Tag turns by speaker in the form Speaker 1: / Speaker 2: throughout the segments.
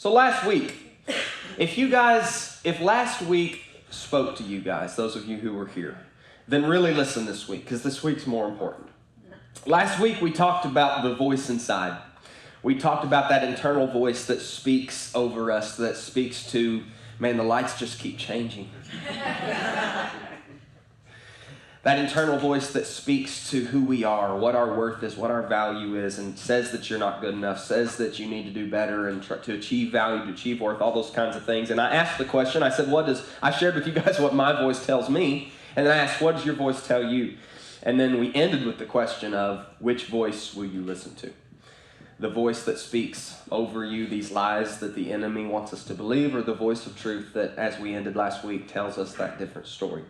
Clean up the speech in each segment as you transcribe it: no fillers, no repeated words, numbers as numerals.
Speaker 1: So last week, if last week spoke to you guys, those of you who were here, then really listen this week, because this week's more important. Last week we talked about the voice inside. We talked about that internal voice that speaks over us, that speaks to, man, the lights just keep changing. That internal voice that speaks to who we are, what our worth is, what our value is, and says that you're not good enough, says that you need to do better and try to achieve value, to achieve worth, all those kinds of things. And I asked the question, I said, I shared with you guys what my voice tells me, and then I asked, what does your voice tell you? And then we ended with the question of, which voice will you listen to? The voice that speaks over you these lies that the enemy wants us to believe, or the voice of truth that, as we ended last week, tells us that different story.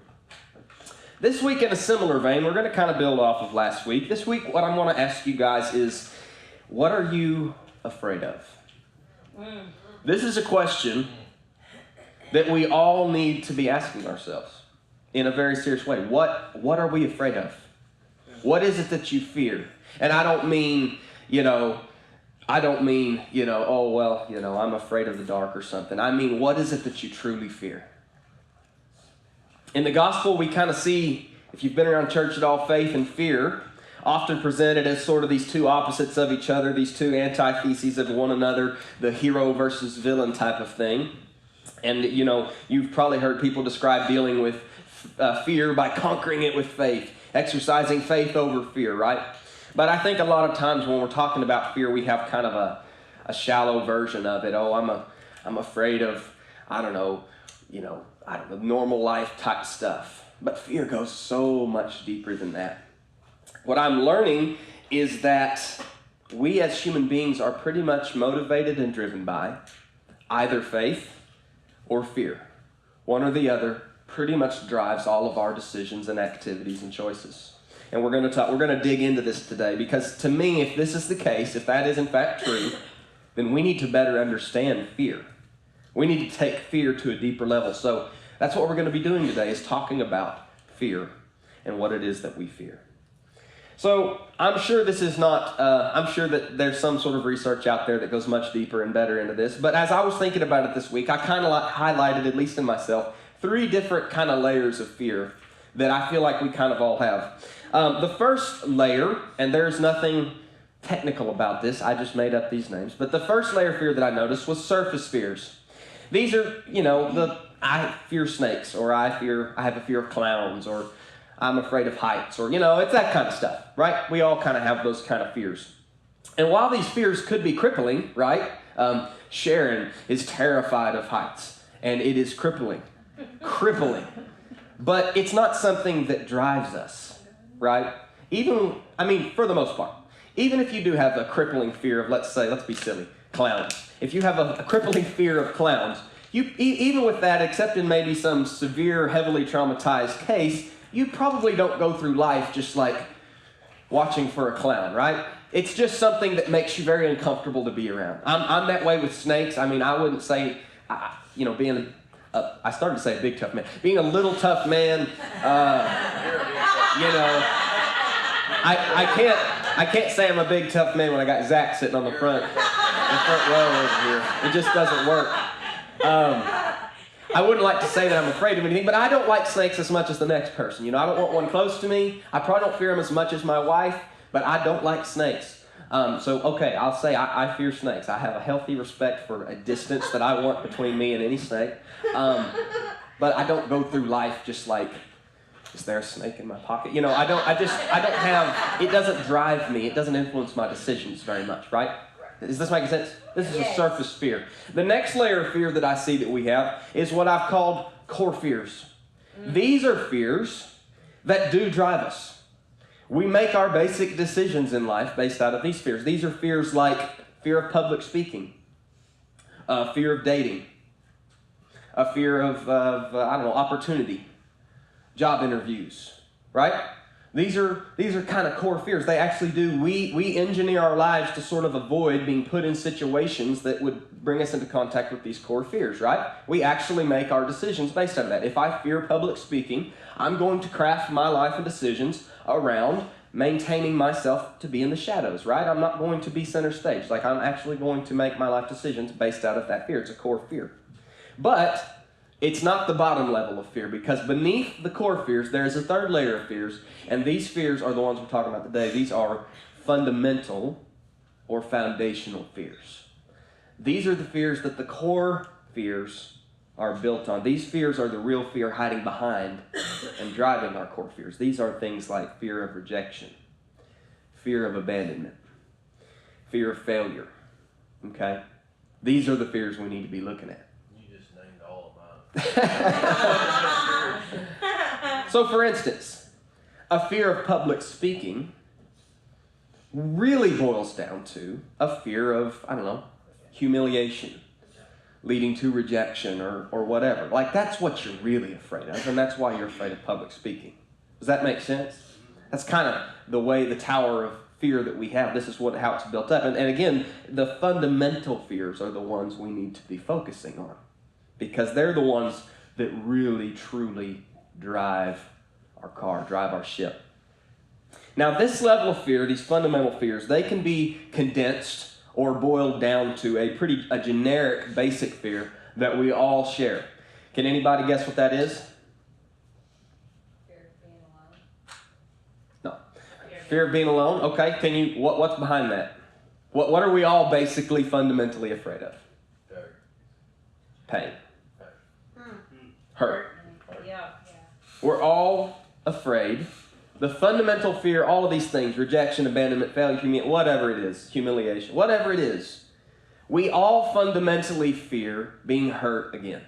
Speaker 1: This week, in a similar vein, we're going to kind of build off of last week. This week, what I want to ask you guys is, what are you afraid of? This is a question that we all need to be asking ourselves in a very serious way. What are we afraid of? What is it that you fear? And I don't mean, I'm afraid of the dark or something. I mean, what is it that you truly fear? In the gospel, we kind of see, if you've been around church at all, faith and fear often presented as sort of these two opposites of each other, these two antitheses of one another, the hero versus villain type of thing. And, you've probably heard people describe dealing with fear by conquering it with faith, exercising faith over fear, right? But I think a lot of times when we're talking about fear, we have kind of a shallow version of it. Oh, I'm afraid of, normal life type stuff. But fear goes so much deeper than that. What I'm learning is that we as human beings are pretty much motivated and driven by either faith or fear. One or the other pretty much drives all of our decisions and activities and choices. And we're going to dig into this today, because to me, if this is the case, if that is in fact true, then we need to better understand fear. We need to take fear to a deeper level. So that's what we're going to be doing today, is talking about fear and what it is that we fear. So I'm sure I'm sure that there's some sort of research out there that goes much deeper and better into this. But as I was thinking about it this week, I kind of highlighted, at least in myself, 3 different kind of layers of fear that I feel like we kind of all have. The first layer, and there's nothing technical about this, I just made up these names, but the first layer of fear that I noticed was surface fears. These are, I fear snakes, or I have a fear of clowns, or I'm afraid of heights, or, it's that kind of stuff, right? We all kind of have those kind of fears. And while these fears could be crippling, right? Sharon is terrified of heights, and it is crippling. But it's not something that drives us, right? For the most part. Even if you do have a crippling fear of, let's be silly, clowns. If you have a crippling fear of clowns, even with that, except in maybe some severe, heavily traumatized case, you probably don't go through life just like watching for a clown, right? It's just something that makes you very uncomfortable to be around. I'm that way with snakes. I wouldn't say, being I started to say a big tough man. Being a little tough man, I can't say I'm a big tough man when I got Zach sitting on the front row over here. It just doesn't work. I wouldn't like to say that I'm afraid of anything, but I don't like snakes as much as the next person. I don't want one close to me. I probably don't fear them as much as my wife, but I don't like snakes. I'll say I fear snakes. I have a healthy respect for a distance that I want between me and any snake. But I don't go through life just like, is there a snake in my pocket? It doesn't drive me. It doesn't influence my decisions very much, right? Is this making sense? This is a surface fear. The next layer of fear that I see that we have is what I've called core fears. These are fears that do drive us. We make our basic decisions in life based out of these fears. These are fears like fear of public speaking, fear of dating, a fear of opportunity, job interviews, right? These are kind of core fears. They actually do. We engineer our lives to sort of avoid being put in situations that would bring us into contact with these core fears, right? We actually make our decisions based on that. If I fear public speaking, I'm going to craft my life and decisions around maintaining myself to be in the shadows, right? I'm not going to be center stage. Like, I'm actually going to make my life decisions based out of that fear. It's a core fear. But it's not the bottom level of fear, because beneath the core fears, there is a third layer of fears, and these fears are the ones we're talking about today. These are fundamental or foundational fears. These are the fears that the core fears are built on. These fears are the real fear hiding behind and driving our core fears. These are things like fear of rejection, fear of abandonment, fear of failure. Okay? These are the fears we need to be looking at.
Speaker 2: You just named all of mine.
Speaker 1: So, for instance, a fear of public speaking really boils down to a fear of, humiliation, leading to rejection or whatever. Like, that's what you're really afraid of, and that's why you're afraid of public speaking. Does that make sense? That's kind of the way, the tower of fear that we have. This is how it's built up. And again, the fundamental fears are the ones we need to be focusing on, because they're the ones that really, truly drive our car, drive our ship. Now, this level of fear, these fundamental fears, they can be condensed or boiled down to a generic, basic fear that we all share. Can anybody guess what that is?
Speaker 3: Fear of being alone.
Speaker 1: No. Fear of being alone? Okay. What's behind that? What are we all basically fundamentally afraid of? Pain. Hurt.
Speaker 3: Yeah.
Speaker 1: We're all afraid. The fundamental fear, all of these things, rejection, abandonment, failure, whatever it is, humiliation, whatever it is, we all fundamentally fear being hurt again.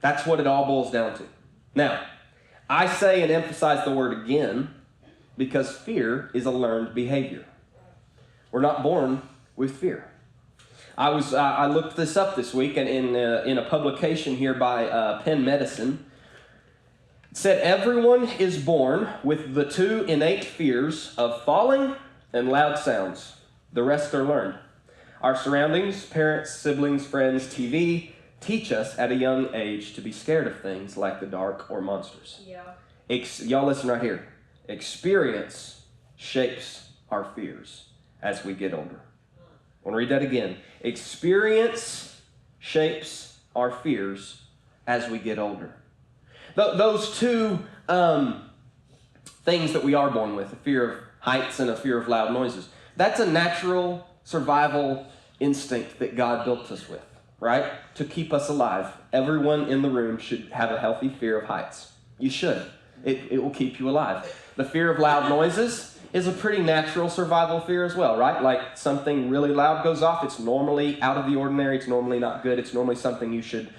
Speaker 1: That's what it all boils down to. Now, I say and emphasize the word again because fear is a learned behavior. We're not born with fear. I looked this up this week, and in a publication here by Penn Medicine, it said everyone is born with the two innate fears of falling and loud sounds. The rest are learned. Our surroundings, parents, siblings, friends, TV, teach us at a young age to be scared of things like the dark or monsters.
Speaker 3: Yeah.
Speaker 1: Y'all listen right here. Experience shapes our fears as we get older. I want to read that again. Experience shapes our fears as we get older. Those two things that we are born with, a fear of heights and a fear of loud noises, that's a natural survival instinct that God built us with, right? To keep us alive. Everyone in the room should have a healthy fear of heights. You should. It will keep you alive. The fear of loud noises is a pretty natural survival fear as well, right? Like something really loud goes off, it's normally out of the ordinary, it's normally not good, it's normally something you should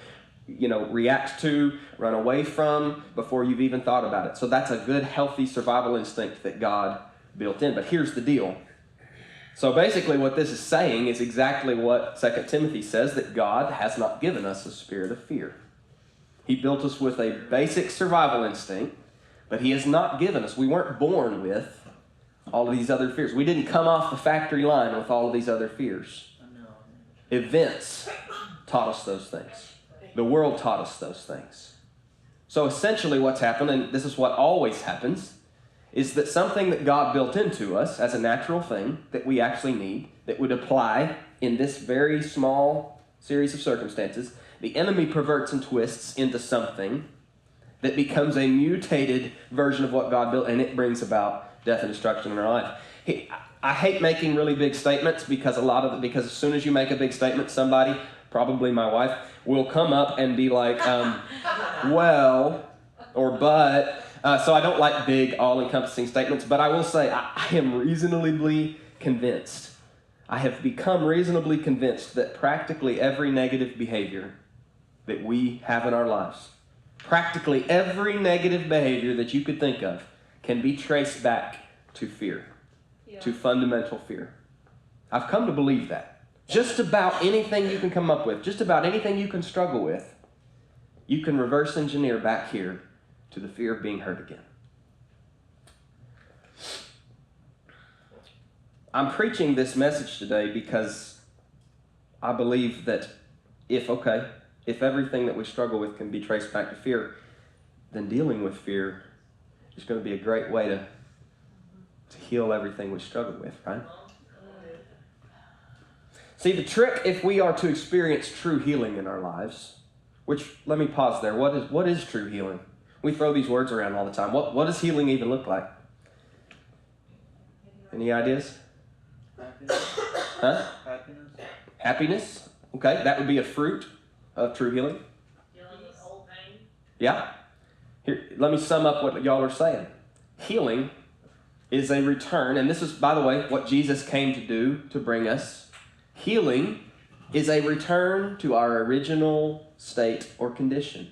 Speaker 1: react to, run away from before you've even thought about it. So that's a good, healthy survival instinct that God built in. But here's the deal. So basically what this is saying is exactly what 2 Timothy says, that God has not given us a spirit of fear. He built us with a basic survival instinct, but he has not given us, we weren't born with all of these other fears. We didn't come off the factory line with all of these other fears. Events taught us those things. The world taught us those things. So essentially what's happened, and this is what always happens, is that something that God built into us as a natural thing that we actually need, that would apply in this very small series of circumstances, the enemy perverts and twists into something that becomes a mutated version of what God built, and it brings about death and destruction in our life. I hate making really big statements because as soon as you make a big statement, somebody, probably my wife, will come up and be like, well, or but. So I don't like big, all-encompassing statements, but I will say I am reasonably convinced. I have become reasonably convinced that practically every negative behavior that we have in our lives, practically every negative behavior that you could think of, can be traced back to fear, to fundamental fear. I've come to believe that. Just about anything you can come up with, just about anything you can struggle with, you can reverse engineer back here to the fear of being hurt again. I'm preaching this message today because I believe that if everything that we struggle with can be traced back to fear, then dealing with fear is going to be a great way to to heal everything we struggle with, right? See, the trick, if we are to experience true healing in our lives, which, let me pause there. What is true healing? We throw these words around all the time. What does healing even look like? Any ideas?
Speaker 4: Happiness.
Speaker 1: Huh?
Speaker 4: Happiness.
Speaker 1: Happiness? Okay, that would be a fruit of true healing.
Speaker 3: Old pain.
Speaker 1: Yeah? Here, let me sum up what y'all are saying. Healing is a return, and this is, by the way, what Jesus came to do to bring us. Healing is a return to our original state or condition.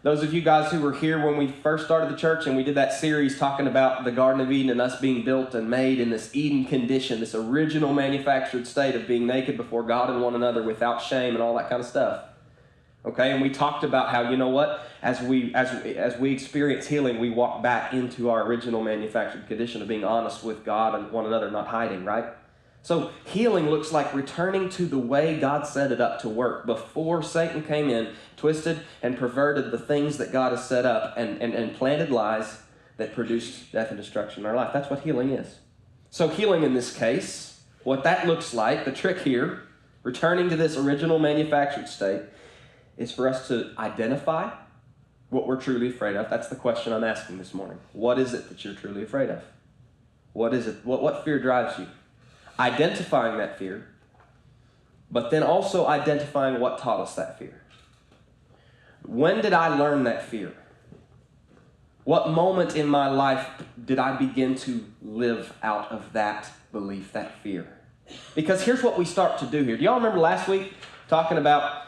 Speaker 1: Those of you guys who were here when we first started the church and we did that series talking about the Garden of Eden and us being built and made in this Eden condition, this original manufactured state of being naked before God and one another without shame and all that kind of stuff. Okay, and we talked about how, you know what, as we experience healing, we walk back into our original manufactured condition of being honest with God and one another, not hiding, right? So healing looks like returning to the way God set it up to work before Satan came in, twisted and perverted the things that God has set up and planted lies that produced death and destruction in our life. That's what healing is. So healing in this case, what that looks like, the trick here, returning to this original manufactured state, is for us to identify what we're truly afraid of. That's the question I'm asking this morning. What is it that you're truly afraid of? What is it? What fear drives you? Identifying that fear, but then also identifying what taught us that fear. When did I learn that fear? What moment in my life did I begin to live out of that belief, that fear? Because here's what we start to do here. Do y'all remember last week talking about,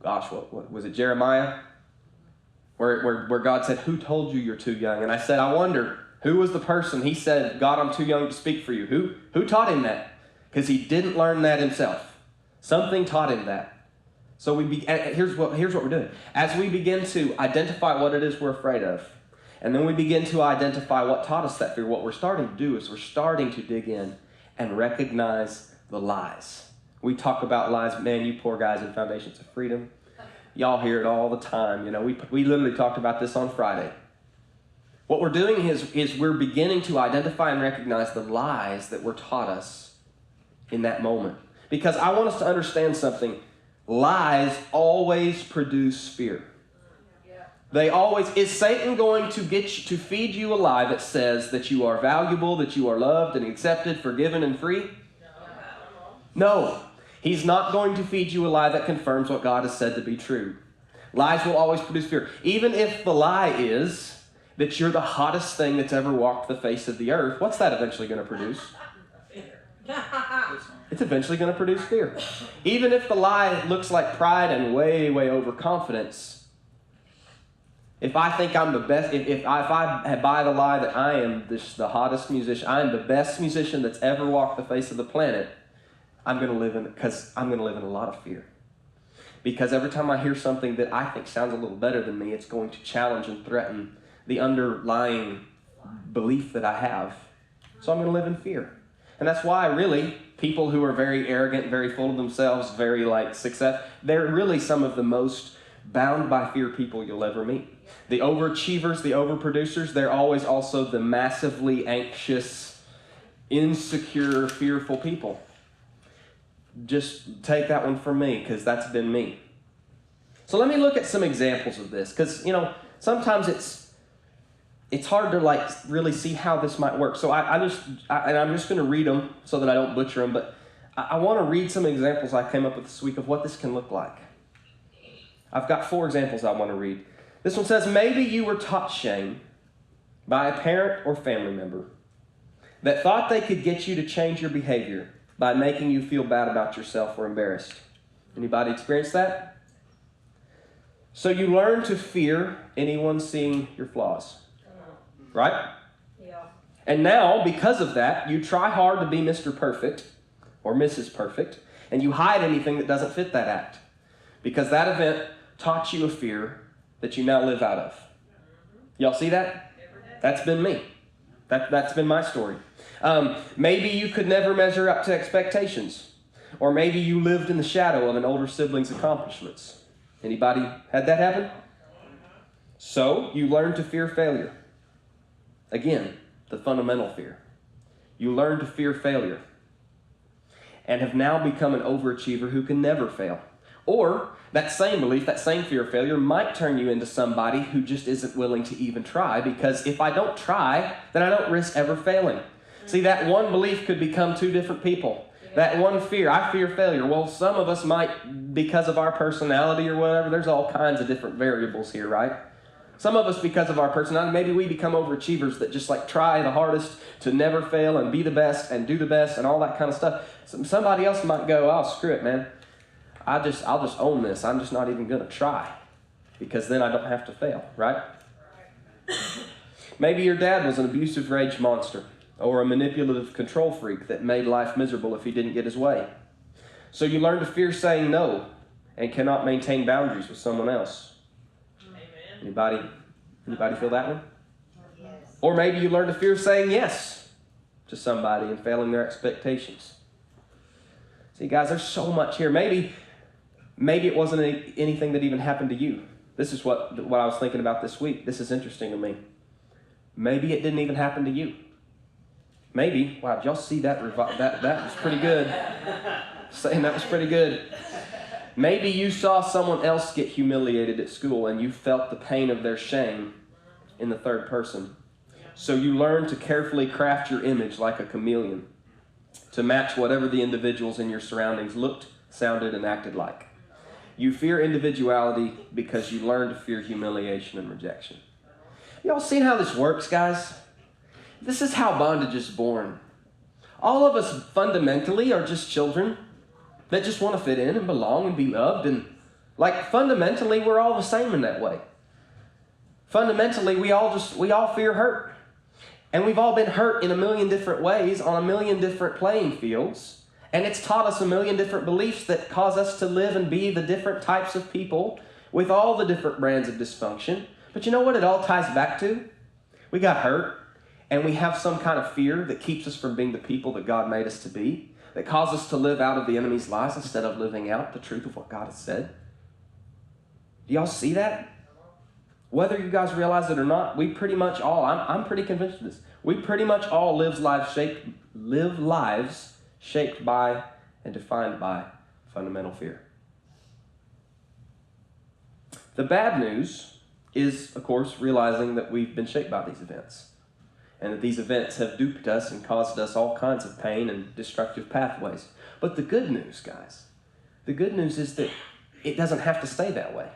Speaker 1: what was it, Jeremiah? Where God said, "Who told you you're too young?" And I said, I wonder, who was the person? He said, "God, I'm too young to speak for you." Who taught him that? Because he didn't learn that himself. Something taught him that. So here's what we're doing. As we begin to identify what it is we're afraid of, and then we begin to identify what taught us that fear, what we're starting to do is we're starting to dig in and recognize the lies. We talk about lies, man, you poor guys in Foundations of Freedom. Y'all hear it all the time. You know, we literally talked about this on Friday. What we're doing is we're beginning to identify and recognize the lies that were taught us in that moment. Because I want us to understand something. Lies always produce fear. They always, is Satan going to get you, to feed you a lie that says that you are valuable, that you are loved and accepted, forgiven and free? No. He's not going to feed you a lie that confirms what God has said to be true. Lies will always produce fear. Even if the lie is that you're the hottest thing that's ever walked the face of the earth, what's that eventually going to produce? It's eventually going to produce fear. Even if the lie looks like pride and way, way overconfidence, if I think I'm the best, if I buy the lie that I am the hottest musician, I am the best musician that's ever walked the face of the planet, I'm going to live in a lot of fear. Because every time I hear something that I think sounds a little better than me, it's going to challenge and threaten the underlying belief that I have. So I'm going to live in fear. And that's why really people who are very arrogant, very full of themselves, very success, they're really some of the most bound by fear people you'll ever meet. The overachievers, the overproducers, they're always also the massively anxious, insecure, fearful people. Just take that one from me, because that's been me. So let me look at some examples of this, because, sometimes it's hard to really see how this might work. So I'm just going to read them so that I don't butcher them, but I want to read some examples I came up with this week of what this can look like. I've got 4 examples I want to read. This one says, maybe you were taught shame by a parent or family member that thought they could get you to change your behavior by making you feel bad about yourself or embarrassed. Anybody experience that? So you learn to fear anyone seeing your flaws. Right?
Speaker 3: Yeah.
Speaker 1: And now, because of that, you try hard to be Mr. Perfect or Mrs. Perfect, and you hide anything that doesn't fit that act. Because that event taught you a fear that you now live out of. Y'all see that? That's been me. That's been my story. Maybe you could never measure up to expectations. Or maybe you lived in the shadow of an older sibling's accomplishments. Anybody had that happen? So, you learn to fear failure. Again, the fundamental fear. You learn to fear failure and have now become an overachiever who can never fail. Or that same belief, that same fear of failure might turn you into somebody who just isn't willing to even try, because if I don't try, then I don't risk ever failing. See, that one belief could become two different people. That one fear, I fear failure. Well, some of us might, because of our personality or whatever, there's all kinds of different variables here, right? Some of us, because of our personality, maybe we become overachievers that just like try the hardest to never fail and be the best and do the best and all that kind of stuff. Somebody else might go, oh, screw it, man. I'll just own this. I'm just not even going to try, because then I don't have to fail, right? Maybe your dad was an abusive rage monster or a manipulative control freak that made life miserable if he didn't get his way. So you learn to fear saying no and cannot maintain boundaries with someone else.
Speaker 3: Amen.
Speaker 1: Anybody feel that one?
Speaker 3: Yes.
Speaker 1: Or maybe you learn to fear saying yes to somebody and failing their expectations. See, guys, there's so much here. Maybe it wasn't anything that even happened to you. This is what I was thinking about this week. This is interesting to me. Maybe it didn't even happen to you. Maybe, wow, did y'all see that? That was pretty good. Saying that was pretty good. Maybe you saw someone else get humiliated at school and you felt the pain of their shame in the third person. So you learned to carefully craft your image like a chameleon to match whatever the individuals in your surroundings looked, sounded, and acted like. You fear individuality because you learn to fear humiliation and rejection. Y'all seen how this works, guys? This is how bondage is born. All of us fundamentally are just children that just want to fit in and belong and be loved. And like fundamentally, we're all the same in that way. Fundamentally, we all fear hurt. And we've all been hurt in a million different ways on a million different playing fields. And it's taught us a million different beliefs that cause us to live and be the different types of people with all the different brands of dysfunction. But you know what it all ties back to? We got hurt, and we have some kind of fear that keeps us from being the people that God made us to be, that causes us to live out of the enemy's lies instead of living out the truth of what God has said. Do y'all see that? Whether you guys realize it or not, we pretty much all, I'm pretty convinced of this, we pretty much all live lives shaped by and defined by fundamental fear. The bad news is, of course, realizing that we've been shaped by these events, and that these events have duped us and caused us all kinds of pain and destructive pathways. But the good news, guys, the good news is that it doesn't have to stay that way.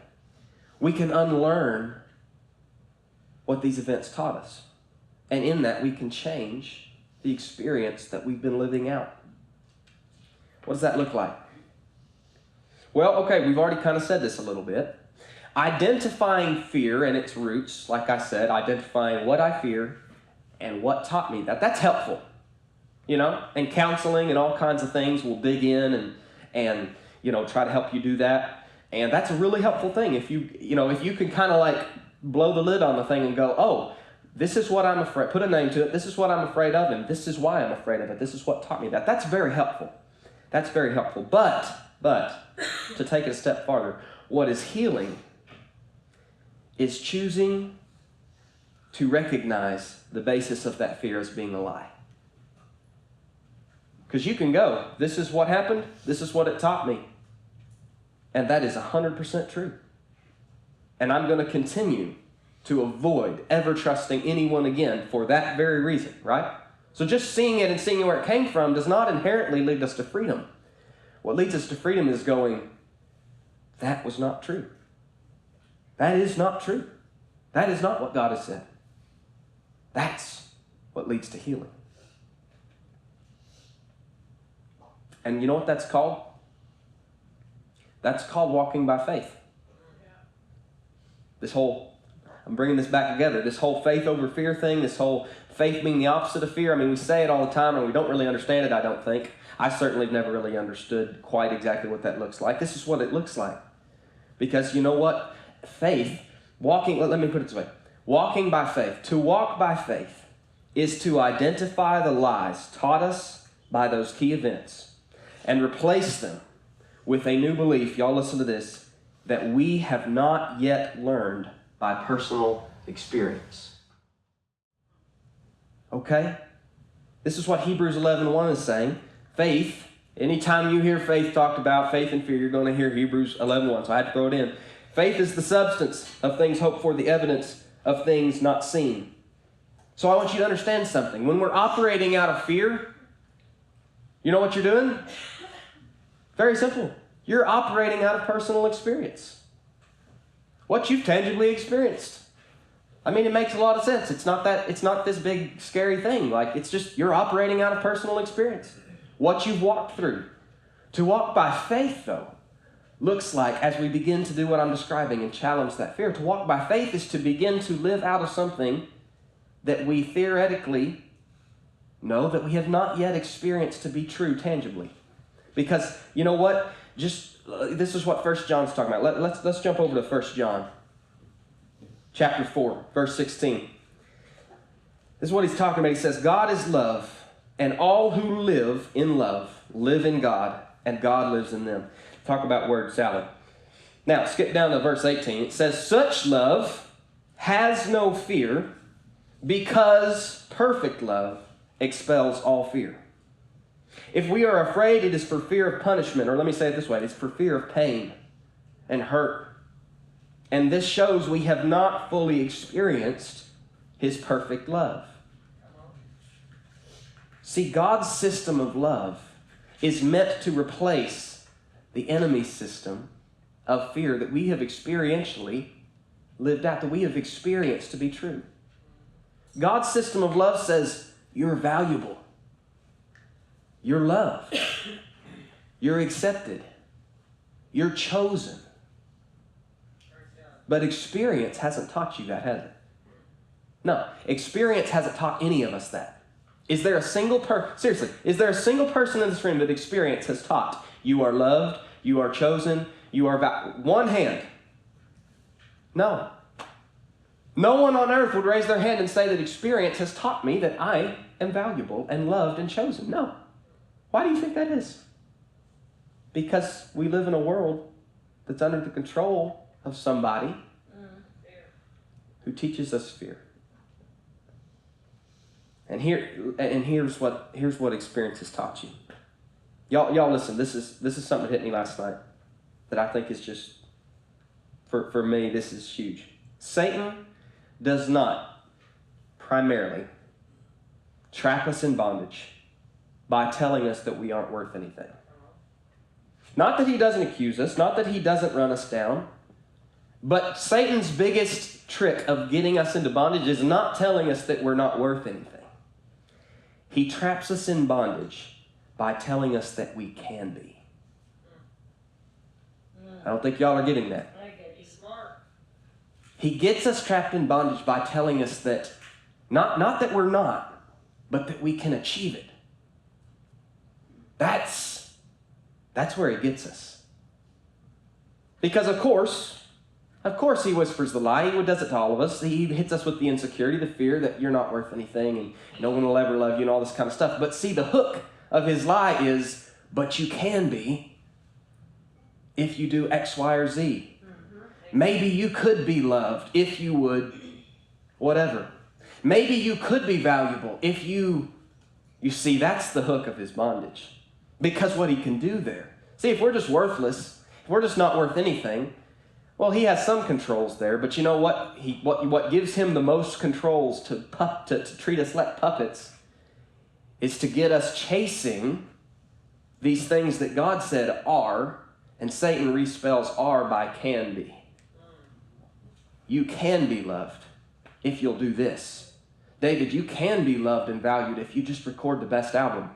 Speaker 1: We can unlearn what these events taught us. And in that, we can change the experience that we've been living out. What does that look like? Well, okay, we've already kind of said this a little bit. Identifying fear and its roots, like I said, identifying what I fear and what taught me that. That's helpful, you know? And counseling and all kinds of things will dig in and try to help you do that. And that's a really helpful thing. If you can kind of like blow the lid on the thing and go, oh, this is what I'm afraid, put a name to it. This is what I'm afraid of, and this is why I'm afraid of it. This is what taught me that. That's very helpful. That's very helpful. But, to take it a step farther, what is healing is choosing to recognize the basis of that fear as being a lie. Because you can go, this is what happened, this is what it taught me. And that is 100% true. And I'm going to continue to avoid ever trusting anyone again for that very reason, right? So just seeing it and seeing where it came from does not inherently lead us to freedom. What leads us to freedom is going, that was not true. That is not true. That is not what God has said. That's what leads to healing. And you know what that's called? That's called walking by faith. I'm bringing this back together, this whole faith over fear thing, this whole faith being the opposite of fear. I mean, we say it all the time and we don't really understand it, I don't think. I certainly have never really understood quite exactly what that looks like. This is what it looks like. Because you know what? Faith, let me put it this way. Walking by faith, to walk by faith is to identify the lies taught us by those key events and replace them with a new belief, y'all listen to this, that we have not yet learned by personal experience. Okay? This is what Hebrews 11:1 is saying. Faith, anytime you hear faith talked about, faith and fear, you're going to hear Hebrews 11:1. So I had to throw it in. Faith is the substance of things hoped for, the evidence of things not seen. So I want you to understand something. When we're operating out of fear, you know what you're doing? Very simple. You're operating out of personal experience. What you've tangibly experienced. I mean, it makes a lot of sense. It's not this big scary thing. Like, it's just you're operating out of personal experience. What you've walked through. To walk by faith, though, looks like, as we begin to do what I'm describing and challenge that fear, to walk by faith is to begin to live out of something that we theoretically know that we have not yet experienced to be true tangibly. Because, you know what? This is what 1 John's talking about. Let's jump over to 1 John. Chapter 4, verse 16. This is what he's talking about. He says, God is love, and all who live in love live in God, and God lives in them. Talk about word salad. Now, skip down to verse 18. It says, such love has no fear, because perfect love expels all fear. If we are afraid, it is for fear of punishment, or let me say it this way, it's for fear of pain and hurt. And this shows we have not fully experienced His perfect love. See, God's system of love is meant to replace the enemy's system of fear that we have experientially lived out, that we have experienced to be true. God's system of love says, you're valuable. You're loved. You're accepted. You're chosen. But experience hasn't taught you that, has it? No, experience hasn't taught any of us that. Is there a single person in this room that experience has taught you are loved, you are chosen, you are one hand? No. No one on earth would raise their hand and say that experience has taught me that I am valuable and loved and chosen. No. Why do you think that is? Because we live in a world that's under the control of somebody who teaches us fear. And here's what experience has taught you. Y'all listen, this is something that hit me last night that I think is just, for me, this is huge. Satan does not primarily trap us in bondage by telling us that we aren't worth anything. Not that he doesn't accuse us, not that he doesn't run us down, but Satan's biggest trick of getting us into bondage is not telling us that we're not worth anything. He traps us in bondage by telling us that we can be. I don't think y'all are getting that. He gets us trapped in bondage by telling us that, not that we're not, but that we can achieve it. That's where he gets us. Because of course he whispers the lie. He does it to all of us. He hits us with the insecurity, the fear that you're not worth anything and no one will ever love you and all this kind of stuff. But see, the hook of his lie is, but you can be if you do X, Y, or Z. Maybe you could be loved if you would, whatever. Maybe you could be valuable if you see, that's the hook of his bondage. Because what he can do there. See, if we're just worthless, if we're just not worth anything, well, he has some controls there, but you know what? What gives him the most controls to treat us like puppets is to get us chasing these things that God said are, and Satan respells are by can be. You can be loved if you'll do this. David, you can be loved and valued if you just record the best album,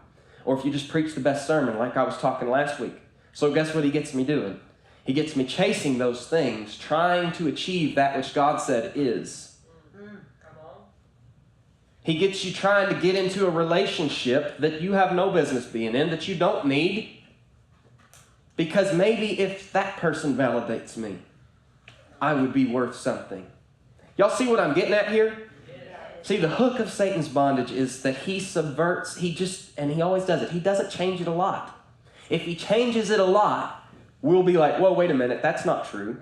Speaker 1: or if you just preach the best sermon like I was talking last week. So guess what he gets me doing? He gets me chasing those things, trying to achieve that which God said is. He gets you trying to get into a relationship that you have no business being in, that you don't need. Because maybe if that person validates me, I would be worth something. Y'all see what I'm getting at here? See, the hook of Satan's bondage is that he subverts, and he always does it. He doesn't change it a lot. If he changes it a lot, we'll be like, whoa, wait a minute, that's not true.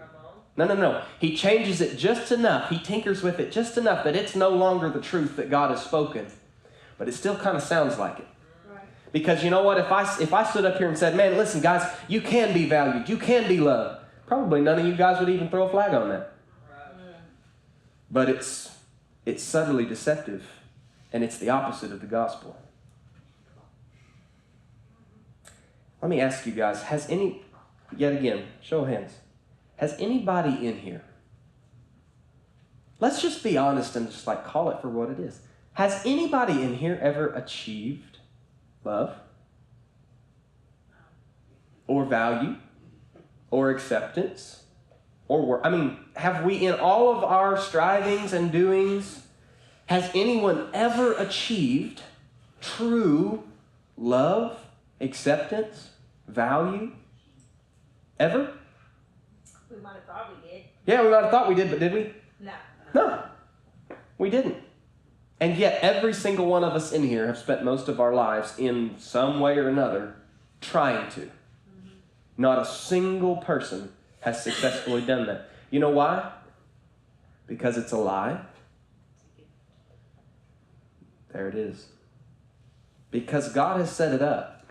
Speaker 1: No. He changes it just enough. He tinkers with it just enough that it's no longer the truth that God has spoken. but it still kind of sounds like it. Because you know what? If I stood up here and said, man, listen, guys, you can be valued. You can be loved. Probably none of you guys would even throw a flag on that. But it's subtly deceptive, and it's the opposite of the gospel. Let me ask you guys, yet again, show of hands, has anybody in here, let's just be honest and just like call it for what it is. Has anybody in here ever achieved love or value or acceptance or work? I mean, have we, in all of our strivings and doings, has anyone ever achieved true love, acceptance, value? Ever?
Speaker 3: We might have thought we did.
Speaker 1: Yeah, we might have thought we did, but did we?
Speaker 3: No.
Speaker 1: No, we didn't. And yet every single one of us in here have spent most of our lives in some way or another trying to. Not a single person has successfully done that. You know why? Because it's a lie. There it is. Because God has set it up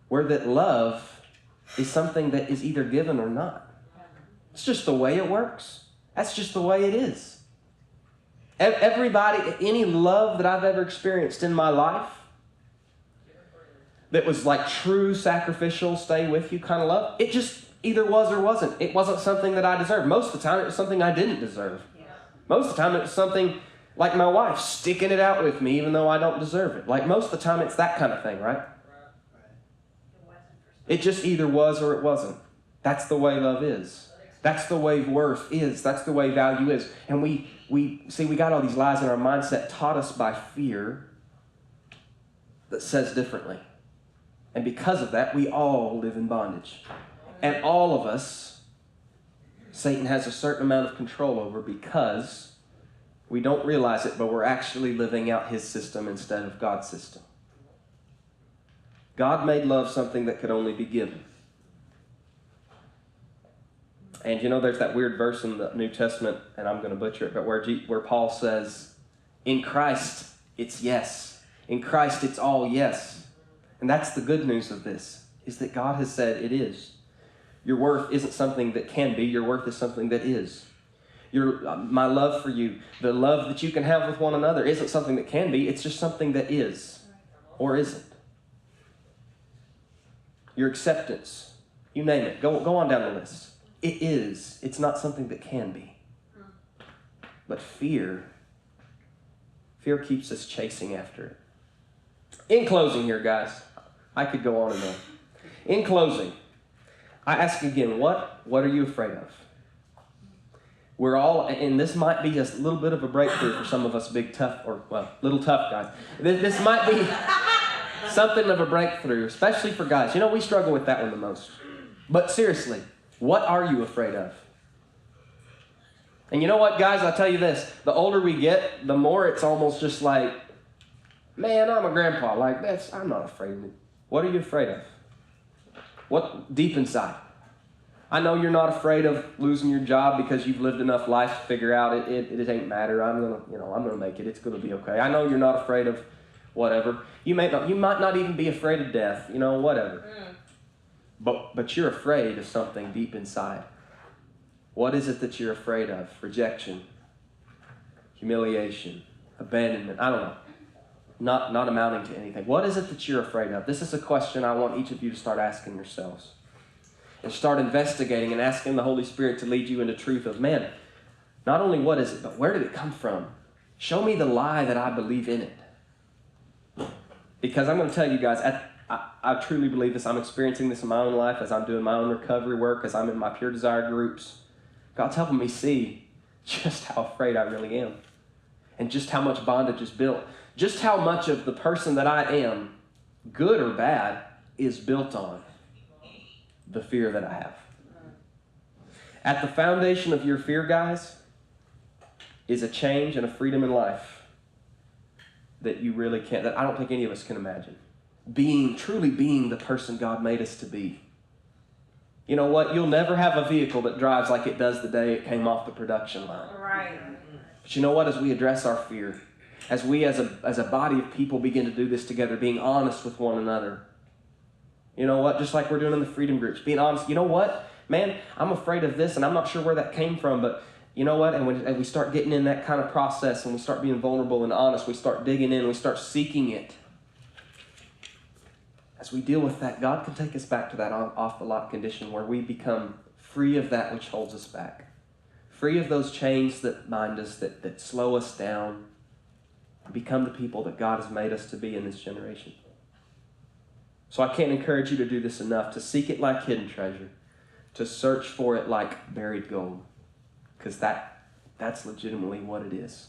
Speaker 1: where that love is something that is either given or not. It's just the way it works. That's just the way it is. Everybody, any love that I've ever experienced in my life that was like true sacrificial, stay with you kind of love, it just either was or wasn't. It wasn't something that I deserved. Most of the time, it was something I didn't deserve. Most of the time, it was something like my wife sticking it out with me even though I don't deserve it. Like most of the time, it's that kind of thing, right? It just either was or it wasn't. That's the way love is. That's the way worth is. That's the way value is. And we got all these lies in our mindset taught us by fear that says differently. And because of that, we all live in bondage. And all of us, Satan has a certain amount of control over because we don't realize it, but we're actually living out his system instead of God's system. God made love something that could only be given. And you know, there's that weird verse in the New Testament, and I'm going to butcher it, but where Paul says, in Christ, it's yes. In Christ, it's all yes. And that's the good news of this, is that God has said it is. Your worth isn't something that can be. Your worth is something that is. My love for you, the love that you can have with one another isn't something that can be. It's just something that is or isn't. Your acceptance, you name it. Go on down the list. It is. It's not something that can be. But fear keeps us chasing after it. In closing here, guys, I could go on and on. In closing, I ask again, what are you afraid of? We're all, and this might be just a little bit of a breakthrough for some of us little tough guys. This might be something of a breakthrough, especially for guys. You know, we struggle with that one the most. But seriously, what are you afraid of? And you know what, guys? I'll tell you this. The older we get, the more it's almost just like, man, I'm a grandpa. I'm not afraid of it. What are you afraid of? What deep inside? I know you're not afraid of losing your job because you've lived enough life to figure out it ain't matter. I'm gonna make it. It's gonna be okay. I know you're not afraid of whatever. You might not even be afraid of death. Whatever. But you're afraid of something deep inside. What is it that you're afraid of? Rejection, humiliation, abandonment. I don't know. Not amounting to anything. What is it that you're afraid of? This is a question I want each of you to start asking yourselves. And start investigating and asking the Holy Spirit to lead you into truth of, man, not only what is it, but where did it come from? Show me the lie that I believe in it. Because I'm going to tell you guys, I truly believe this. I'm experiencing this in my own life as I'm doing my own recovery work, as I'm in my Pure Desire groups. God's helping me see just how afraid I really am. And just how much bondage is built. Just how much of the person that I am, good or bad, is built on the fear that I have. At the foundation of your fear, guys, is a change and a freedom in life that you really can't, that I don't think any of us can imagine. Truly being the person God made us to be. You know what? You'll never have a vehicle that drives like it does the day it came off the production line.
Speaker 3: Right.
Speaker 1: But you know what? As we address our fear, As we as a body of people begin to do this together, being honest with one another. You know what? Just like we're doing in the freedom groups, being honest. You know what? Man, I'm afraid of this and I'm not sure where that came from, but you know what? And when we start getting in that kind of process and we start being vulnerable and honest, we start digging in, we start seeking it. As we deal with that, God can take us back to that off the lot condition where we become free of that which holds us back. Free of those chains that bind us, that slow us down. Become the people that God has made us to be in this generation. So I can't encourage you to do this enough, to seek it like hidden treasure, to search for it like buried gold, because that's legitimately what it is.